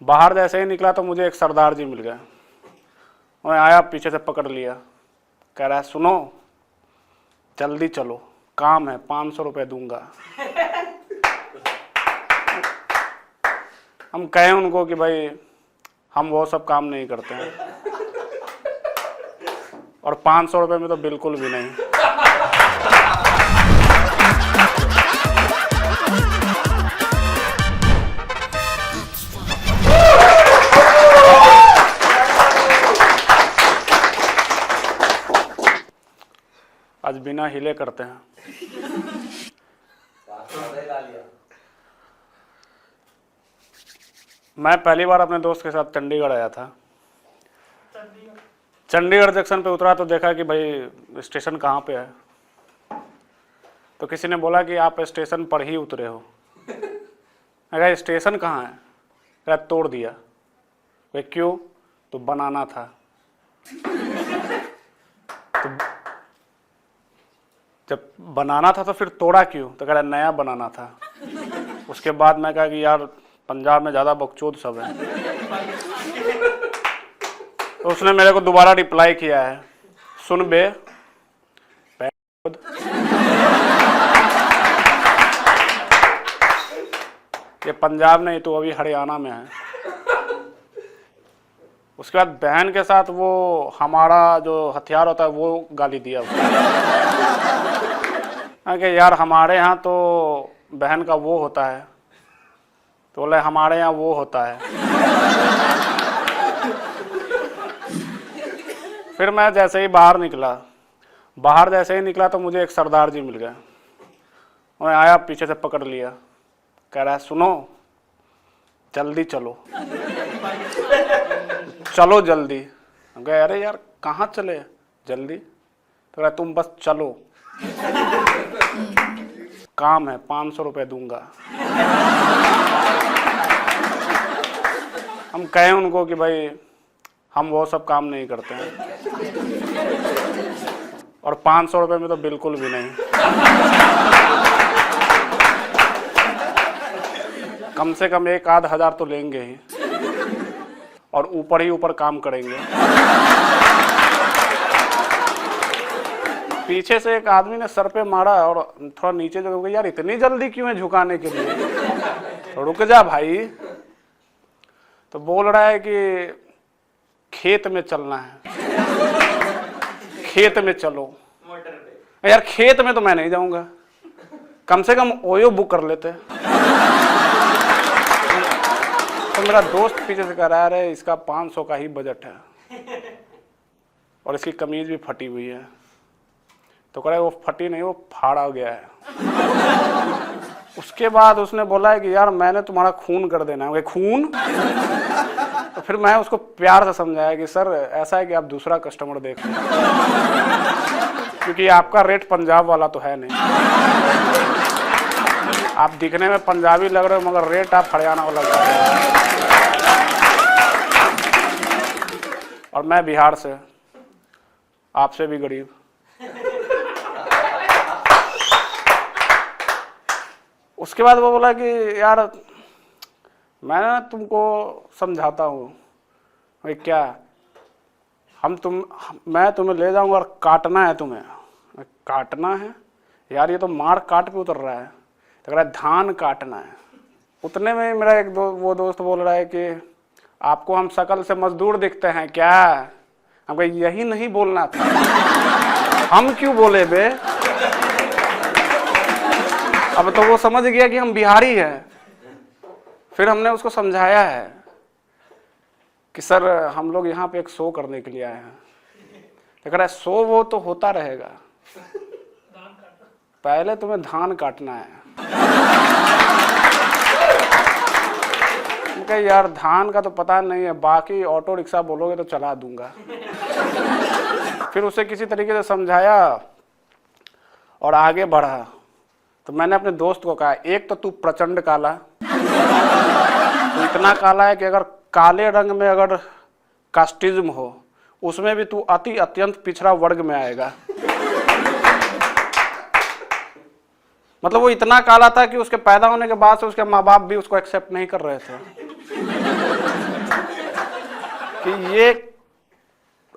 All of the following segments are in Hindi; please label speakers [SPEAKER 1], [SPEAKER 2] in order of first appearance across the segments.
[SPEAKER 1] बाहर जैसे ही निकला तो मुझे एक सरदार जी मिल गए। मैं आया, पीछे से पकड़ लिया, कह रहा है सुनो जल्दी चलो, काम है, 500 रुपये दूंगा। हम कहें उनको कि भाई हम वो सब काम नहीं करते हैं, और 500 रुपये में तो बिल्कुल भी नहीं। आज बिना हिले करते हैं। मैं पहली बार अपने दोस्त के साथ चंडीगढ़ आया था। चंडीगढ़ जंक्शन पे उतरा तो देखा कि भाई स्टेशन कहाँ पे है। तो किसी ने बोला कि आप स्टेशन पर ही उतरे हो। मैं कहा स्टेशन कहाँ है? कहा तोड़ दिया। वे क्यों? तो बनाना था। तो जब बनाना था तो फिर तोड़ा क्यों? तो कह रहा नया बनाना था। उसके बाद मैं कहा कि यार पंजाब में ज़्यादा बकचोद सब है। तो उसने मेरे को दोबारा रिप्लाई किया है, सुन बे ये पंजाब नहीं, तो अभी हरियाणा में है। उसके बाद बहन के साथ वो हमारा जो हथियार होता है वो गाली दिया। कि यार हमारे यहाँ तो बहन का वो होता है, तो बोले हमारे यहाँ वो होता है। फिर मैं जैसे ही बाहर जैसे ही निकला तो मुझे एक सरदार जी मिल गए। मैं आया, पीछे से पकड़ लिया, कह रहा है सुनो जल्दी चलो, चलो जल्दी। हम कहे अरे यार कहाँ चले जल्दी? तो कह रहा तुम बस चलो, काम है, 500 रुपये दूंगा। हम कहें उनको कि भाई हम वो सब काम नहीं करते हैं, और 500 रुपये में तो बिल्कुल भी नहीं। कम से कम 1-8 हज़ार तो लेंगे ही, और ऊपर ही ऊपर काम करेंगे। पीछे से एक आदमी ने सर पे मारा और थोड़ा नीचे जो यार इतनी जल्दी क्यों है झुकाने के लिए? तो रुक जा भाई। तो बोल रहा है कि खेत में चलना है, खेत में चलो। यार खेत में तो मैं नहीं जाऊंगा, कम से कम ओयो बुक कर लेते। तो मेरा दोस्त पीछे से कह रहा है इसका 500 का ही बजट है, और इसकी कमीज भी फटी हुई है। तो कह रहा है वो फटी नहीं, वो फाड़ा गया है। उसके बाद उसने बोला है कि यार मैंने तुम्हारा खून कर देना है। खून? तो फिर मैं उसको प्यार से समझाया कि सर ऐसा है कि आप दूसरा कस्टमर देख लें, क्योंकि आपका रेट पंजाब वाला तो है नहीं। आप दिखने में पंजाबी लग रहे हो मगर रेट आप हरियाणा वाला लग रहे हो। और मैं बिहार से, आपसे भी गरीब। उसके बाद वो बोला कि यार मैं तुमको समझाता हूँ। भाई क्या? मैं तुम्हें ले जाऊंगा और काटना है तुम्हें। काटना है? यार ये तो मार काट पे उतर रहा है। तो कह रहा है धान काटना है। उतने में मेरा एक वो दोस्त बोल रहा है कि आपको हम शकल से मजदूर दिखते हैं क्या? हम कहे यही नहीं बोलना था। हम क्यों बोले बे? अब तो वो समझ गया कि हम बिहारी हैं। फिर हमने उसको समझाया है कि सर हम लोग यहाँ पे एक शो करने के लिए आए हैं। तो कह रहा है शो वो तो होता रहेगा, पहले तुम्हें धान काटना है। कहे यार धान का तो पता नहीं है, बाकी ऑटो रिक्शा बोलोगे तो चला दूंगा। फिर उसे किसी तरीके से समझाया और आगे बढ़ा। तो मैंने अपने दोस्त को कहा एक तो तू प्रचंड काला, तो इतना काला है कि अगर काले रंग में अगर कास्टिज्म हो उसमें भी तू अत्यंत पिछड़ा वर्ग में आएगा। मतलब वो इतना काला था कि उसके पैदा होने के बाद से उसके माँ बाप भी उसको एक्सेप्ट नहीं कर रहे थे। कि ये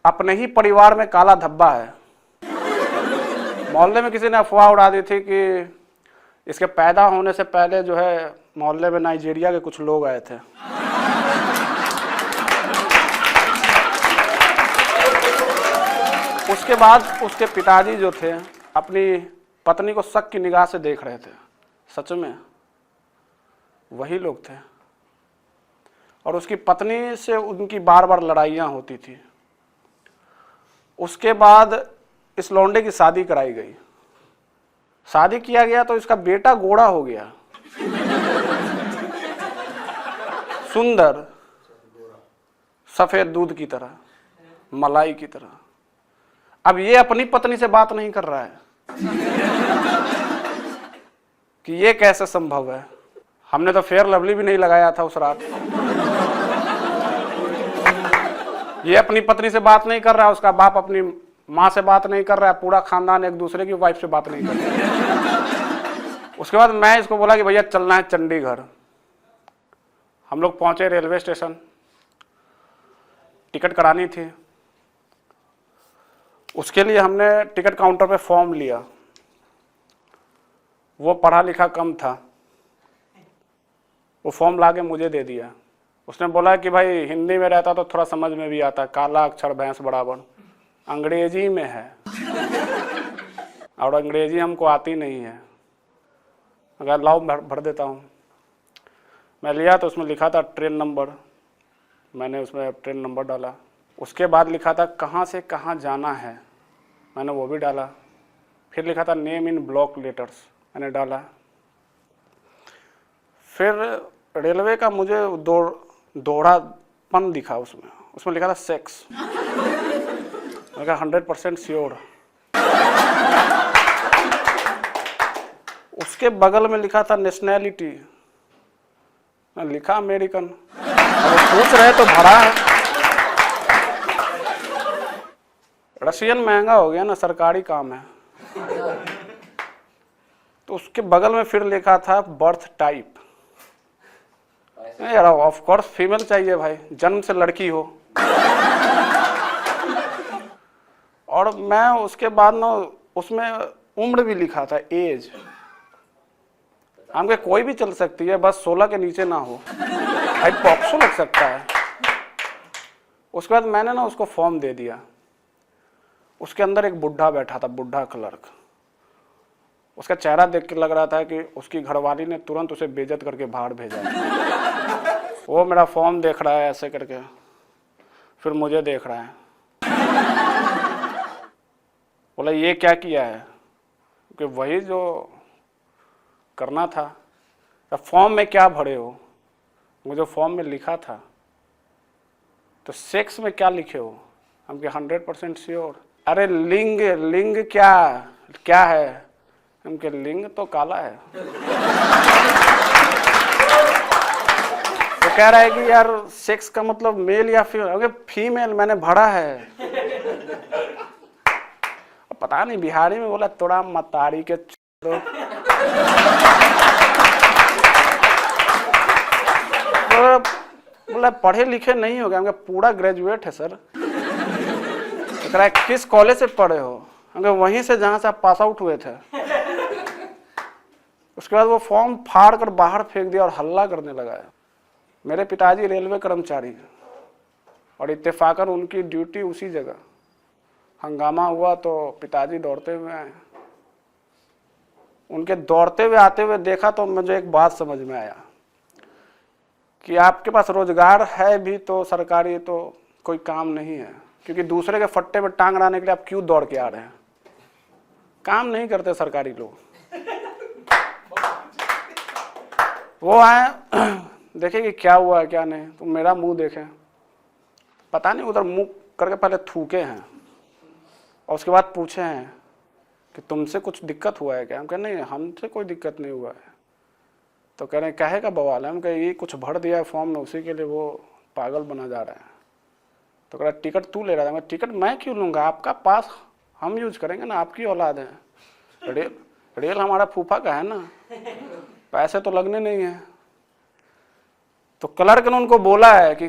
[SPEAKER 1] अपने ही परिवार में काला धब्बा है। मोहल्ले में किसी ने अफवाह उड़ा दी थी कि इसके पैदा होने से पहले जो है मोहल्ले में नाइजीरिया के कुछ लोग आए थे। उसके बाद उसके पिताजी जो थे अपनी पत्नी को शक की निगाह से देख रहे थे, सच में वही लोग थे। और उसकी पत्नी से उनकी बार बार लड़ाइयाँ होती थी। उसके बाद इस लौंडे की शादी कराई गई। शादी किया गया तो इसका बेटा गोरा हो गया, सुंदर, सफेद दूध की तरह, मलाई की तरह। अब ये अपनी पत्नी से बात नहीं कर रहा है कि ये कैसे संभव है। हमने तो फेयर लवली भी नहीं लगाया था उस रात। ये अपनी पत्नी से बात नहीं कर रहा है, उसका बाप अपनी माँ से बात नहीं कर रहा है, पूरा खानदान एक दूसरे की वाइफ से बात नहीं कर रहा है। उसके बाद मैं इसको बोला कि भैया चलना है चंडीगढ़। हम लोग पहुंचे रेलवे स्टेशन, टिकट करानी थी। उसके लिए हमने टिकट काउंटर पे फॉर्म लिया। वो पढ़ा लिखा कम था, वो फॉर्म लाके मुझे दे दिया। उसने बोला कि भाई हिंदी में रहता तो थोड़ा समझ में भी आता, काला अक्षर भैंस बराबर, अंग्रेजी में है और अंग्रेजी हमको आती नहीं है। अगर लाओ भर देता हूँ। मैं लिया तो उसमें लिखा था ट्रेन नंबर, मैंने उसमें ट्रेन नंबर डाला। उसके बाद लिखा था कहाँ से कहाँ जाना है, मैंने वो भी डाला। फिर लिखा था नेम इन ब्लॉक लेटर्स, मैंने डाला। फिर रेलवे का मुझे दोहरापन दिखा उसमें लिखा था सेक्स। मैं कहा 100% श्योर। उसके बगल में लिखा था नेशनैलिटी, मैं लिखा अमेरिकन। अब पूछ रहे तो भरा है। रशियन महंगा हो गया ना, सरकारी काम है। तो उसके बगल में फिर लिखा था बर्थ टाइप। यार ऑफ कोर्स फीमेल चाहिए भाई, जन्म से लड़की हो। और मैं उसके बाद ना उसमें उम्र भी लिखा था, एज। हमके कोई भी चल सकती है, बस 16 के नीचे ना हो। भाई पॉक्सो लग सकता है। उसके बाद मैंने ना उसको फॉर्म दे दिया। उसके अंदर एक बुढ़ा बैठा था, बुढ़ा क्लर्क। उसका चेहरा देख के लग रहा था कि उसकी घरवाली ने तुरंत उसे बेइज्जत करके बाहर भेजा। वो मेरा फॉर्म देख रहा है ऐसे करके, फिर मुझे देख रहा है। बोला ये क्या किया है? क्योंकि वही जो करना था। तो फॉर्म में क्या भरे हो? मुझे फॉर्म में लिखा था। तो सेक्स में क्या लिखे हो? हम के 100% श्योर। अरे लिंग क्या है? हम के लिंग तो काला है। तो कह रहा है कि यार सेक्स का मतलब मेल या फीमेल? फीमेल मैंने भरा है। पता नहीं बिहारी में बोला तोड़ा मतारी के बोला पढ़े लिखे नहीं हो गया। पूरा ग्रेजुएट है सर। किस कॉलेज से पढ़े हो? वहीं से जहां से आप पास आउट हुए थे। उसके बाद वो फॉर्म फाड़ कर बाहर फेंक दिया और हल्ला करने लगा। मेरे पिताजी रेलवे कर्मचारी और इत्तेफाकन उनकी ड्यूटी उसी जगह। हंगामा हुआ तो पिताजी दौड़ते हुए आए। उनके दौड़ते हुए आते हुए देखा तो मुझे एक बात समझ में आया कि आपके पास रोजगार है भी तो सरकारी तो कोई काम नहीं है, क्योंकि दूसरे के फट्टे पे टांग अड़ाने के लिए आप क्यों दौड़ के आ रहे हैं? काम नहीं करते सरकारी लोग। वो आए देखे कि क्या हुआ क्या नहीं, तो मेरा मुंह देखे, पता नहीं उधर मुंह करके पहले थूके हैं और उसके बाद पूछे हैं कि तुमसे कुछ दिक्कत हुआ है क्या? हम कहे नहीं हमसे कोई दिक्कत नहीं हुआ है। तो कह रहे हैं काहे का बवाल है? हम कहे ये कुछ भर दिया है फॉर्म में, उसी के लिए वो पागल बना जा रहा है। तो कह रहा टिकट तू ले रहा था। मैं टिकट मैं क्यों लूँगा? आपका पास हम यूज करेंगे ना, आपकी औलाद है। रेल हमारा फूफा का है ना, पैसे तो लगने नहीं है। तो क्लर्क ने उनको बोला है कि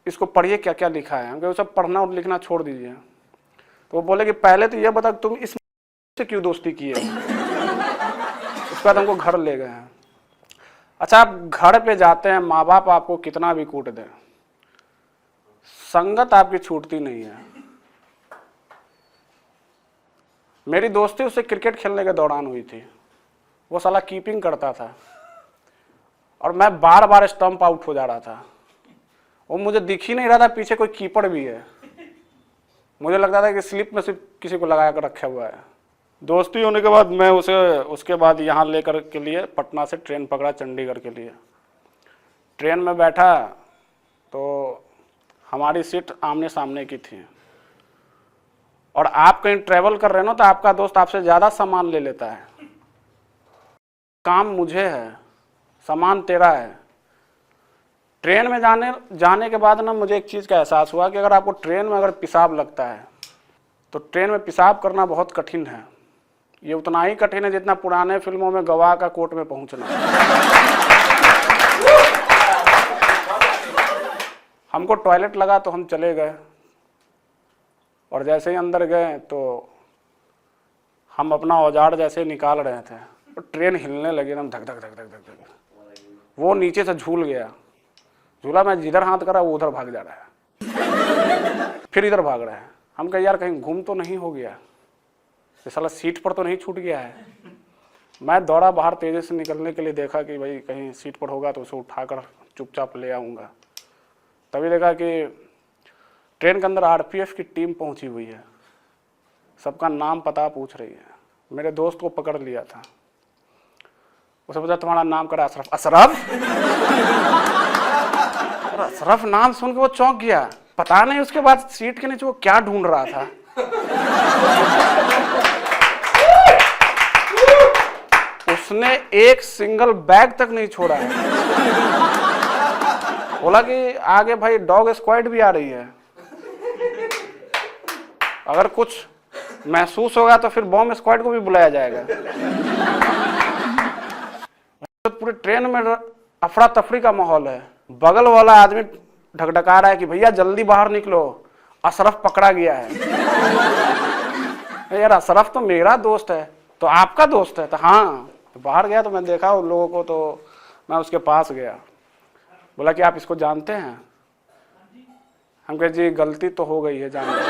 [SPEAKER 1] इसको पढ़िए क्या क्या लिखा है। हम कहे सब पढ़ना और लिखना छोड़ दीजिए। तो वो बोले कि पहले तो ये बता तुम इस से क्यों दोस्ती की है। उसके बाद हमको घर ले गए हैं। अच्छा, आप घर पे जाते हैं, माँ बाप आपको कितना भी कूट दें, संगत आपकी छूटती नहीं है। मेरी दोस्ती उससे क्रिकेट खेलने के दौरान हुई थी। वो साला कीपिंग करता था और मैं बार बार स्टंप आउट हो जा रहा था। वो मुझे दिख ही नहीं रहा था पीछे कोई कीपर भी है। मुझे लगता था कि स्लिप में सिर्फ किसी को लगा कर रखा हुआ है। दोस्ती होने के बाद मैं उसे उसके बाद यहाँ लेकर के लिए पटना से ट्रेन पकड़ा चंडीगढ़ के लिए। ट्रेन में बैठा तो हमारी सीट आमने सामने की थी और आप कहीं ट्रैवल कर रहे हो ना तो आपका दोस्त आपसे ज़्यादा सामान ले लेता है। काम मुझे है, सामान तेरा है। ट्रेन में जाने के बाद ना मुझे एक चीज़ का एहसास हुआ कि अगर आपको ट्रेन में अगर पेशाब लगता है तो ट्रेन में पेशाब करना बहुत कठिन है। ये उतना ही कठिन है जितना पुराने फिल्मों में गवाह का कोर्ट में पहुंचना। हमको टॉयलेट लगा तो हम चले गए और जैसे ही अंदर गए तो हम अपना औजार जैसे निकाल रहे थे तो ट्रेन हिलने लगी एकदम धक धक धक धक धक धक। वो नीचे से झूल गया, झूला, मैं जिधर हाथ करा वो उधर भाग जा रहा है, फिर इधर भाग रहा है। हम कहे यार कहीं घूम तो नहीं हो गया, ये साला सीट पर तो नहीं छूट गया है। मैं दौड़ा बाहर तेजी से निकलने के लिए, देखा कि भाई कहीं सीट पर होगा तो उसे उठाकर चुपचाप ले आऊँगा। तभी देखा कि ट्रेन के अंदर आरपीएफ की टीम पहुंची हुई है, सबका नाम पता पूछ रही है। मेरे दोस्त को पकड़ लिया था, उसे पूछा तुम्हारा नाम करा अशरफ। अशरफ अशरफ नाम सुन के वो चौंक गया। पता नहीं उसके बाद सीट के नीचे वो क्या ढूंढ रहा था। उसने एक सिंगल बैग तक नहीं छोड़ा है। बोला कि आगे भाई डॉग स्क्वाड भी आ रही है, अगर कुछ महसूस होगा तो फिर बॉम्ब स्क्वाड को भी बुलाया जाएगा। तो पूरे ट्रेन में अफरा तफरी का माहौल है। बगल वाला आदमी ढकढका रहा है कि भैया जल्दी बाहर निकलो, अशरफ पकड़ा गया है। यार अशरफ तो मेरा दोस्त है। तो आपका दोस्त है? तो हाँ। तो बाहर गया तो मैं देखा उन लोगों को, तो मैं उसके पास गया। बोला कि आप इसको जानते हैं? हम कहे जी गलती तो हो गई है, जानते।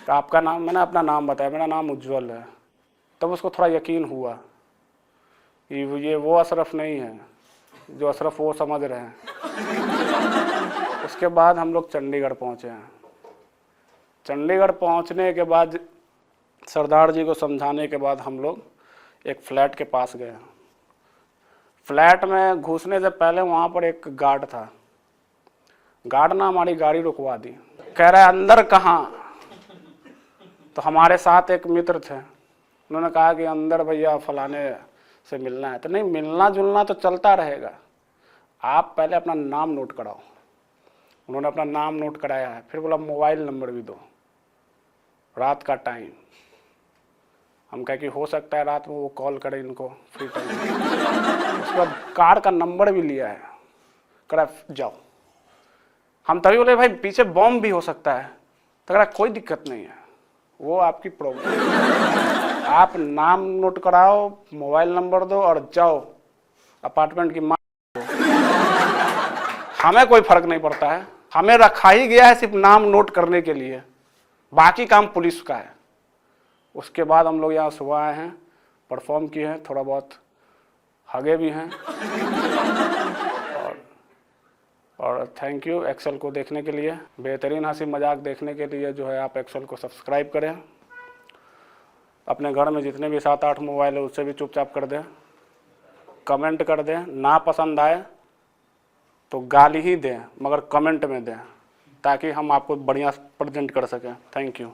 [SPEAKER 1] तो आपका नाम? मैंने अपना नाम बताया, मेरा नाम उज्जवल है। तब उसको थोड़ा यकीन हुआ कि ये वो अशरफ नहीं है जो अशरफ वो समझ रहे हैं। उसके बाद हम लोग चंडीगढ़ पहुँचे हैं। चंडीगढ़ पहुँचने के बाद सरदार जी को समझाने के बाद हम लोग एक फ्लैट के पास गए। फ्लैट में घुसने से पहले वहाँ पर एक गार्ड था। गार्ड ने हमारी गाड़ी रुकवा दी, कह रहा है अंदर कहाँ? तो हमारे साथ एक मित्र थे, उन्होंने कहा कि अंदर भैया फलाने से मिलना है। तो नहीं, मिलना जुलना तो चलता रहेगा, आप पहले अपना नाम नोट कराओ। उन्होंने अपना नाम नोट कराया है, फिर बोला मोबाइल नंबर भी दो, रात का टाइम। हम कहे कि हो सकता है रात में वो कॉल करे इनको फ्री टाइम। उसके बाद कार का नंबर भी लिया है, करा जाओ। हम तभी बोले भाई पीछे बॉम्ब भी हो सकता है। तो कहा कोई दिक्कत नहीं है, वो आपकी प्रॉब्लम। आप नाम नोट कराओ, मोबाइल नंबर दो और जाओ अपार्टमेंट की माँ। हमें कोई फर्क नहीं पड़ता है, हमें रखा ही गया है सिर्फ नाम नोट करने के लिए, बाकी काम पुलिस का है। उसके बाद हम लोग यहाँ सुबह आए हैं, परफॉर्म किए हैं, थोड़ा बहुत हगे भी हैं। और थैंक यू एक्सेल को देखने के लिए। बेहतरीन हंसी मजाक देखने के लिए जो है आप एक्सेल को सब्सक्राइब करें। अपने घर में जितने भी 7-8 मोबाइल है उससे भी चुपचाप कर दें, कमेंट कर दें। ना पसंद आए तो गाली ही दें, मगर कमेंट में दें, ताकि हम आपको बढ़िया प्रेजेंट कर सकें। Thank you.